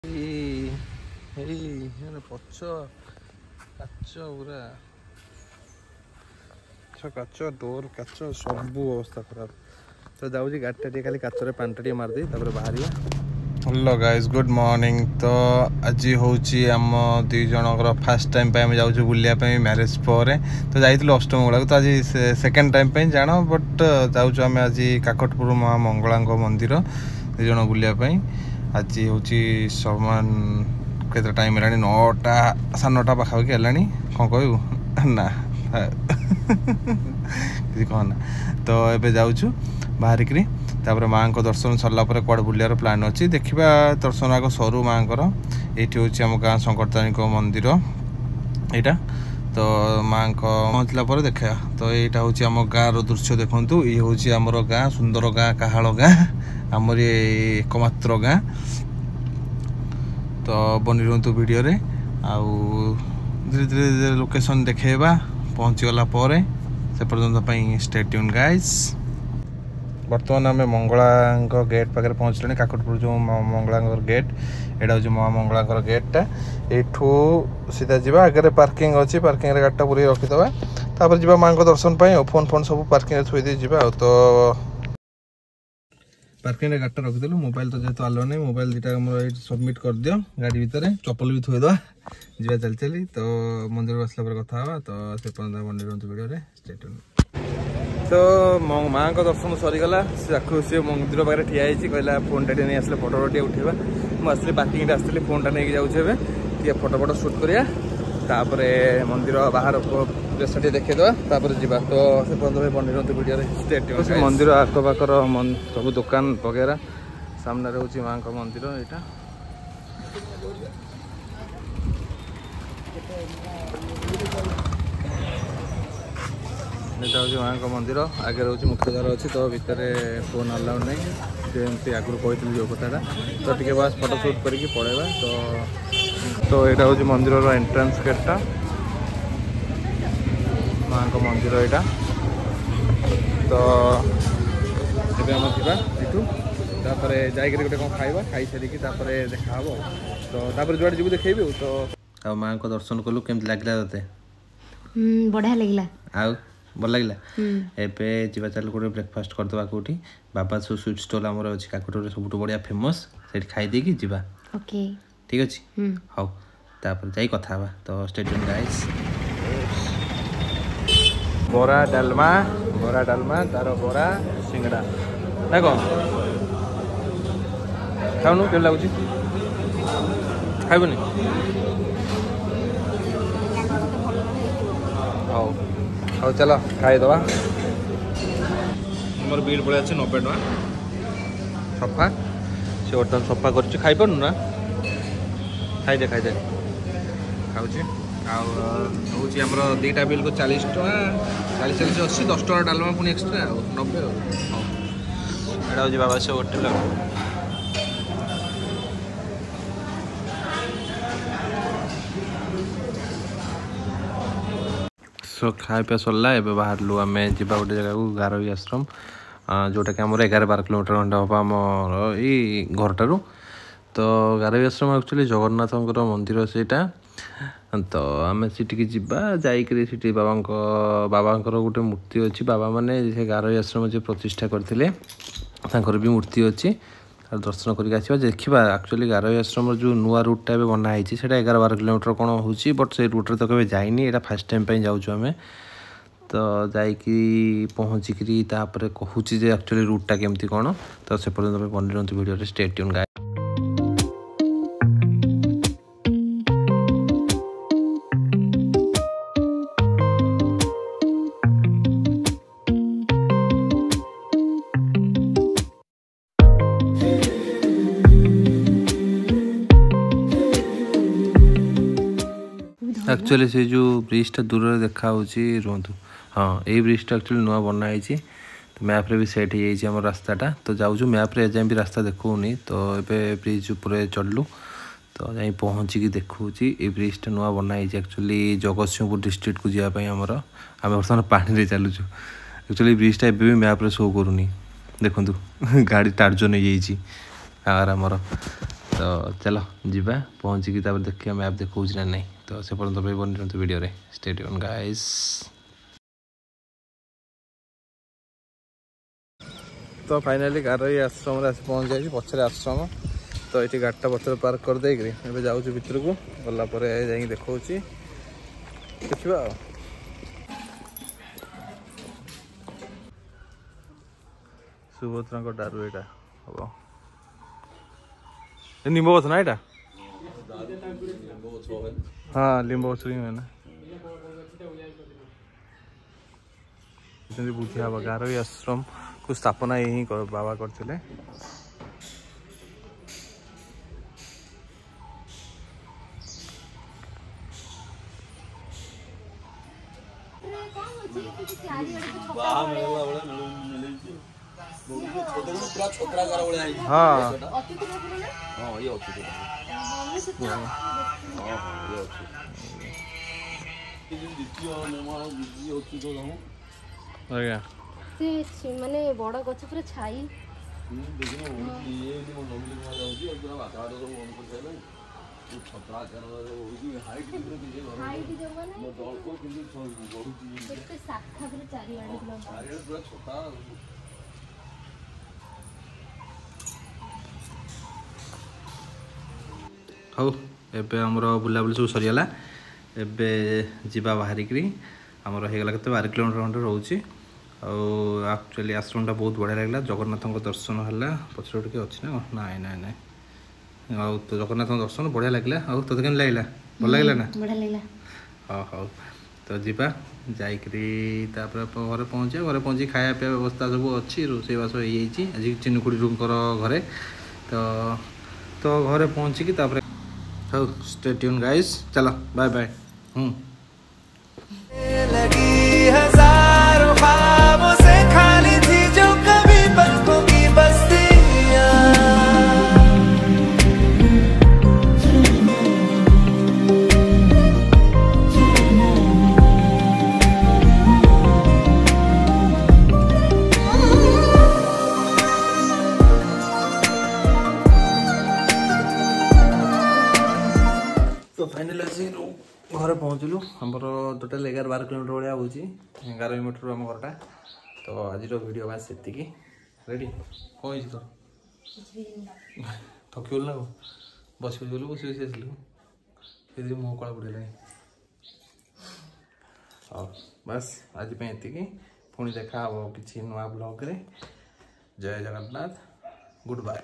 ପଛ କାଚ ପୁରା କାଚ ଡୋର କାଚ ସବୁ ଅବସ୍ଥା ଖରାପ। ତ ଯାଉଛି ଗାଡ଼ିଟା ଟିକେ ଖାଲି କାଚରେ ପାଣିଟା ଟିକେ ମାରିଦେଇ ତାପରେ ବାହାରିବା। Hello guys, good morning. ତ ଆଜି ହେଉଛି ଆମ ଦୁଇ ଜଣଙ୍କର ଫାର୍ଷ୍ଟ ଟାଇମ୍ ପାଇଁ ଆମେ ଯାଉଛୁ ବୁଲିବା ପାଇଁ ମ୍ୟାରେଜ୍ ପରେ। ତ ଯାଇଥିଲୁ ଅଷ୍ଟମଙ୍ଗଳାକୁ, ତ ଆଜି ସେକେଣ୍ଡ ଟାଇମ୍ ପାଇଁ ଜାଣ, ବଟ୍ ଯାଉଛୁ ଆମେ ଆଜି କାକଟପୁର ମା ମଙ୍ଗଳାଙ୍କ ମନ୍ଦିର ଦୁଇ ଜଣ ବୁଲିବା ପାଇଁ। ଆଜି ହେଉଛି ସମାନ କେତେ ଟାଇମ୍ ହେଲାଣି, 9ଟା 9:30 ପାଖାପାଖି ହେଲାଣି। କ'ଣ କହିବୁ ନା କିଛି କହନା। ତ ଏବେ ଯାଉଛୁ ବାହାରିକିରି, ତାପରେ ମାଆଙ୍କ ଦର୍ଶନ ସରିଲା ପରେ କୁଆଡ଼େ ବୁଲିବାର ପ୍ଲାନ୍ ଅଛି, ଦେଖିବା। ଦର୍ଶନ ଆଗ ସରୁ ମାଆଙ୍କର। ଏଇଠି ହେଉଛି ଆମ ଗାଁ ଶଙ୍କରତାରିଣୀଙ୍କ ମନ୍ଦିର ଏଇଟା। ତ ମାଆଙ୍କ ପହଞ୍ଚିଲା ପରେ ଦେଖିବା। ତ ଏଇଟା ହେଉଛି ଆମ ଗାଁର ଦୃଶ୍ୟ, ଦେଖନ୍ତୁ। ଇଏ ହେଉଛି ଆମର ଗାଁ, ସୁନ୍ଦର ଗାଁ, କାହାଳ ଗାଁ, ଆମର ଏକମାତ୍ର ଗାଁ। ତ ବନି ରୁହନ୍ତୁ ଭିଡ଼ିଓରେ, ଆଉ ଧୀରେ ଧୀରେ ଲୋକେସନ୍ ଦେଖେଇବା ପହଞ୍ଚିଗଲା ପରେ। ସେ ପର୍ଯ୍ୟନ୍ତ ପାଇଁ ଷ୍ଟେ ଟ୍ୟୁନ୍ ଗାଇଜ୍। ବର୍ତ୍ତମାନ ଆମେ ମଙ୍ଗଳାଙ୍କ ଗେଟ୍ ପାଖରେ ପହଞ୍ଚିଲେଣି। କାକଟପୁର ଯେଉଁ ମଙ୍ଗଳାଙ୍କର ଗେଟ୍, ଏଇଟା ହେଉଛି ମା ମଙ୍ଗଳାଙ୍କର ଗେଟ୍ଟା। ଏଇଠୁ ସିଧା ଯିବା, ଆଗରେ ପାର୍କିଂ ଅଛି, ପାର୍କିଂରେ ଗାଡ଼ିଟା ପୁରେଇ ରଖିଦେବା, ତାପରେ ଯିବା ମାଆଙ୍କ ଦର୍ଶନ ପାଇଁ। ଆଉ ଫୋନ୍ ସବୁ ପାର୍କିଂରେ ଥୋଇ ଦେଇ ଯିବା। ଆଉ ତ ପାର୍କିଂରେ ଗାଡ଼ିଟା ରଖିଦେଲୁ। ମୋବାଇଲ ତ ଯେହେତୁ ଆଲାଉ ନାହିଁ, ମୋବାଇଲ ଦୁଇଟା ଆମର ଏଇଠି ସବମିଟ୍ କରିଦିଅ ଗାଡ଼ି ଭିତରେ, ଚପଲ ବି ଥୋଇଦେବା, ଯିବା ଚାଲି ଚାଲି। ତ ମନ୍ଦିରକୁ ଆସିଲା ପରେ କଥା ହେବା। ତ ସେ ପର୍ଯ୍ୟନ୍ତ ବନେଇ ରୁହନ୍ତୁ ଭିଡ଼ିଓରେ, ଷ୍ଟେ ଟ୍ୟୁନ୍। ତ ମାଆଙ୍କ ଦର୍ଶନ ସରିଗଲା। ସେ ମନ୍ଦିର ପାଖରେ ଠିଆ ହେଇଛି, କହିଲା ଫୋନ୍ଟା ଟିକେ ନେଇ ଆସିଲେ ଫଟୋ ଟିକେ ଉଠେଇବା। ମୁଁ ଆସିଲି ପାର୍କିଂରେ ଆସିଥିଲି, ଫୋନ୍ଟା ନେଇକି ଯାଉଛି ଏବେ, ଟିକେ ଫଟୋ ସୁଟ୍ କରିବା, ତାପରେ ମନ୍ଦିର ବାହାର ପ୍ଲେସ୍ଟା ଟିକେ ଦେଖେଇଦେବା, ତାପରେ ଯିବା। ତ ସେ ପର୍ଯ୍ୟନ୍ତ ବନେଇ ରୁହନ୍ତୁ ଭିଡ଼ିଓରେ, ଷ୍ଟେ ଟ୍ୟୁନ୍। ସେ ମନ୍ଦିର ଆଖପାଖର ସବୁ ଦୋକାନ ବଗେରା ସାମ୍ନାରେ ହେଉଛି ମାଆଙ୍କ ମନ୍ଦିର। ଏଇଟା ଏଇଟା ହେଉଛି ମାଆଙ୍କ ମନ୍ଦିର। ଆଗରେ ହେଉଛି ମୁଖ୍ୟ ଦ୍ୱାର ଅଛି, ତ ଭିତରେ ଫୋନ୍ ଆଲାଉ ନାହିଁ, ଯେମିତି ଆଗରୁ କହିଥିଲି ଯେଉଁ କଥାଟା। ତ ଟିକେ ବାସ୍ ଫଟୋ ସୁଟ୍ କରିକି ପଳେଇବା। ତ ଏଇଟା ହେଉଛି ମନ୍ଦିରର ଏଣ୍ଟ୍ରାନ୍ସ ଗେଟ୍ଟା, ମାଆଙ୍କ ମନ୍ଦିର ଏଇଟା। ତ ଏବେ ଆମେ ଯିବା ଏଠୁ, ତାପରେ ଯାଇକରି ଗୋଟେ କ'ଣ ଖାଇବା, ଖାଇସାରିକି ତାପରେ ଦେଖା ହେବ। ତ ତାପରେ ଯୁଆଡ଼େ ଯିବୁ ଦେଖେଇବି। ଆଉ ମାଆଙ୍କ ଦର୍ଶନ କଲୁ, କେମିତି ଲାଗିଲା ତତେ? ବଢ଼ିଆ ଲାଗିଲା। ଆଉ ଭଲ ଲାଗିଲା। ଏବେ ଯିବା, ଚାଲ ଗୋଟେ ବ୍ରେକଫାଷ୍ଟ କରିଦେବା କେଉଁଠି। ବାବା ସୁଇଟ୍ ଷ୍ଟଲ୍ ଆମର ଅଛି କାକଟପୁରରେ, ସବୁଠୁ ବଢ଼ିଆ ଫେମସ୍, ସେଇଠି ଖାଇଦେଇକି ଯିବା। ଓକେ, ଠିକ୍ ଅଛି। ହଉ, ତାପରେ ଯାଇ କଥା ହେବା। ତ ଷ୍ଟେ ଟ୍ୟୁନ୍ ଗାଇଜ୍। ବରା ଡାଲମା ତାର ବରା ସିଙ୍ଗଡ଼ା ନା କ'ଣ? ଖାଉନୁ, କେମିତି ଲାଗୁଛି? ଖାଇବୁନି? ହଉ ଚାଲ ଖାଇଦେବା। ଆମର ବିଲ୍ ପଳେଇ ଅଛି 90 ଟଙ୍କା। ସଫା, ସେ ବର୍ତ୍ତମାନ ସଫା କରୁଛି। ଖାଇପାରୁନୁ ନା? ଖାଇଦେ ଖାଉଛି। ଆଉ ହେଉଛି ଆମର ଦୁଇଟା ବିଲ୍କୁ 40 ଟଙ୍କା, 40 80, 10 ଟଙ୍କା ଡାଲମା ପୁଣି ଏକ୍ସଟ୍ରା, ଆଉ 90। ଆଉ ହଉ, ଏଇଟା ହେଉଛି ବାବା ସେ ହୋଟେଲ। ଖାଇବା ପିଇବା ସରିଲା, ଏବେ ବାହାରିଲୁ ଆମେ ଯିବା ଗୋଟେ ଜାଗାକୁ, ଗାରୋଇ ଆଶ୍ରମ, ଯେଉଁଟାକି ଆମର 11-12 କିଲୋମିଟର ଖଣ୍ଡେ ହେବ ଆମର ଏଇ ଘରଠାରୁ। ତ ଗାରୋଇ ଆଶ୍ରମ ଆକ୍ଚୁଆଲି ଜଗନ୍ନାଥଙ୍କର ମନ୍ଦିର ସେଇଟା। ତ ଆମେ ସେଠିକି ଯିବା, ଯାଇକରି ସେଠି ବାବାଙ୍କର ଗୋଟେ ମୂର୍ତ୍ତି ଅଛି। ବାବାମାନେ ସେ ଗାରୋଇ ଆଶ୍ରମ ଯିଏ ପ୍ରତିଷ୍ଠା କରିଥିଲେ, ତାଙ୍କର ବି ମୂର୍ତ୍ତି ଅଛି। ଆଉ ଦର୍ଶନ କରିକି ଆସିବା, ଦେଖିବା। ଆକ୍ଚୁଆଲି ଗାରୋଇ ଆଶ୍ରମର ଯେଉଁ ନୂଆ ରୁଟ୍ଟା ଏବେ ବନା ହେଇଛି, ସେଇଟା 11-12 କିଲୋମିଟର କ'ଣ ହେଉଛି, ବଟ୍ ସେଇ ରୁଟ୍ରେ ତ କେବେ ଯାଇନି, ଏଇଟା ଫାର୍ଷ୍ଟ ଟାଇମ୍ ପାଇଁ ଯାଉଛୁ ଆମେ। ତ ଯାଇକି ପହଞ୍ଚିକିରି ତାପରେ କହୁଛି ଯେ ଆକ୍ଚୁଆଲି ରୁଟ୍ଟା କେମିତି କ'ଣ। ତ ସେ ପର୍ଯ୍ୟନ୍ତ ଆମେ ବନେଇ ରୁହନ୍ତୁ ଭିଡ଼ିଓରେ, ଷ୍ଟେ ଟ୍ୟୁନ୍ ଗାଇଜ୍। ଆକ୍ଚୁଆଲି ସେ ଯେଉଁ ବ୍ରିଜ୍ଟା ଦୂରରେ ଦେଖା ହେଉଛି, ରୁହନ୍ତୁ, ହଁ, ଏଇ ବ୍ରିଜ୍ଟା ଆକ୍ଚୁଆଲି ନୂଆ ବନା ହେଇଛି। ତ ମ୍ୟାପ୍ରେ ବି ସେଟ୍ ହେଇଯାଇଛି ଆମର ରାସ୍ତାଟା। ତ ଯାଉଛୁ, ମ୍ୟାପ୍ରେ ଏଯାଏଁ ବି ରାସ୍ତା ଦେଖାଉନି। ତ ଏବେ ବ୍ରିଜ୍ ଉପରେ ଚଢ଼ିଲୁ, ତ ଯାଇ ପହଞ୍ଚିକି ଦେଖାଉଛି। ଏଇ ବ୍ରିଜ୍ଟା ନୂଆ ବନା ହେଇଛି ଆକ୍ଚୁଆଲି ଜଗତସିଂହପୁର ଡିଷ୍ଟ୍ରିକ୍ଟକୁ ଯିବା ପାଇଁ। ଆମେ ବର୍ତ୍ତମାନ ପାଣିରେ ଚାଲୁଛୁ। ଆକ୍ଚୁଆଲି ବ୍ରିଜ୍ଟା ଏବେ ବି ମ୍ୟାପ୍ରେ ଶୋ କରୁନି, ଦେଖନ୍ତୁ। ଗାଡ଼ି ଟାର୍ଜନ ହେଇଯାଇଛି ଆମର। तो चलो जीवा पहुँचिकी देखिए मैप देखा ना नहीं तो से पर्यंत बनी वीडियो स्टे ट्यून गाइस। तो फाइनाली गारोई आश्रम पहुँच जाए पछरे आश्रम तो ये गाड़ीटा पचर पार्क कर देकरी जाऊँ भितर को गलापर जा देखा देखा सुभद्रा दारू यहाँ हम निम्ब गछ ना यहाँ हाँ लिंब गछ ही मैंने बुझा हम गारोई आश्रम को स्थापना यही बाबा करते। माने बड़ गछ पूरा छाई हौ एबे हमर बुलाबुली सब सरीगला एबे जीवा बाहरिकी आमर होगला के 12 किलोमीटर खंडे रोचे एक्चुअली आश्रमटा बहुत बढ़िया लगला जगन्नाथ दर्शन है पचर टे अच्छी ना नाई नाई नाई तो जगन्नाथ दर्शन बढ़िया लगला तो केन लगला भल लगला ना बढ़िया लगला हाँ हाँ तो जीवा जाकरी घर पहुँचे घर पहुँची खाया पीया व्यवस्था सब अच्छी रोसईबास हो आज चिनुखुड़ी घरे तो घरे पहुँचिकी हाँ स्टे ट्यून गाइस चलो बाय बाय। लगी हजारों ख्वाबों से खाली थी जो कभी पलकों की बस्तियां तो फाइनल घर पहुँचलु हमर टोटाल 11-12 किलोमीटर भाया हो 11 मीटर आम घरटा तो आज वीडियो बास से रेडी कौन तो थकिल ना बस गलु बस बस आसलु मुँह कला पड़े हाँ बस आज ये पुणी देखा हम किसी नुआ ब्लॉग रे जय जगन्नाथ गुड बाय।